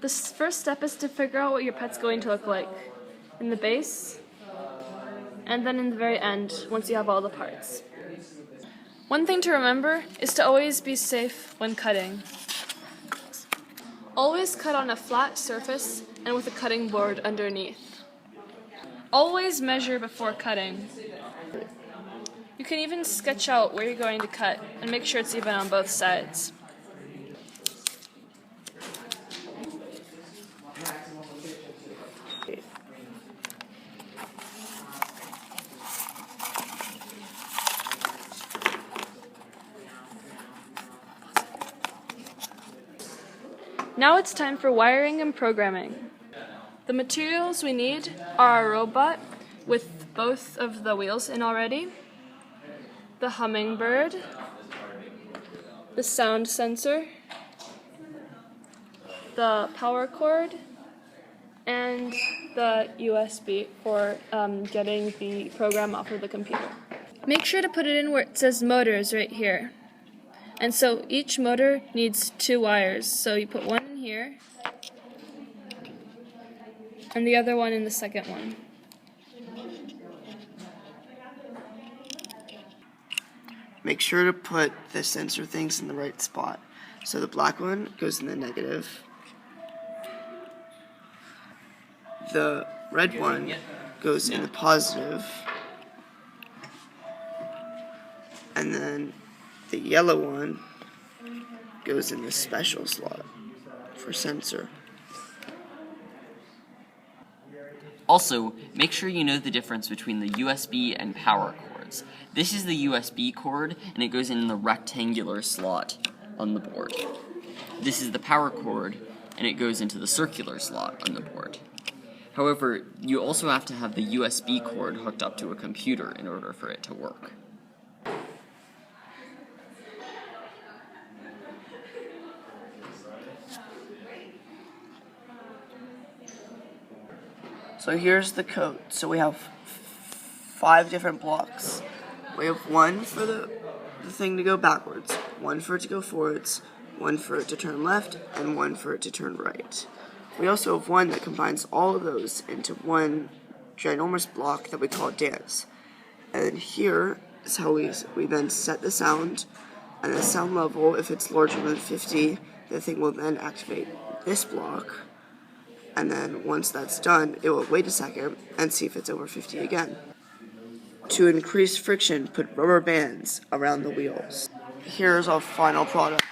The first step is to figure out what your pet's going to look like in the base, and then in the very end, once you have all the parts. One thing to remember is to always be safe when cutting. Always cut on a flat surface and with a cutting board underneath. Always measure before cutting. You can even sketch out where you're going to cut and make sure it's even on both sides. Now it's time for wiring and programming. The materials we need are our robot with both of the wheels in already, the hummingbird, the sound sensor, the power cord, and the USB for getting the program off of the computer. Make sure to put it in where it says motors right here. And so each motor needs 2 wires. So you put one in here and the other one in the second one. Make sure to put the sensor things in the right spot. So the black one goes in the negative. The red one goes in the positive. And then the yellow one goes in the special slot for sensor. Also, make sure you know the difference between the USB and power cords. This is the USB cord, and it goes in the rectangular slot on the board. This is the power cord, and it goes into the circular slot on the board. However, you also have to have the USB cord hooked up to a computer in order for it to work. So here's the code. So we have 5 different blocks. We have one for the thing to go backwards, one for it to go forwards, one for it to turn left, and one for it to turn right. We also have one that combines all of those into one ginormous block that we call dance. And here is how we then set the sound, and the sound level, if it's larger than 50, the thing will then activate this block. And then once that's done, it will wait a second and see if it's over 50 again. To increase friction, put rubber bands around the wheels. Here's our final product.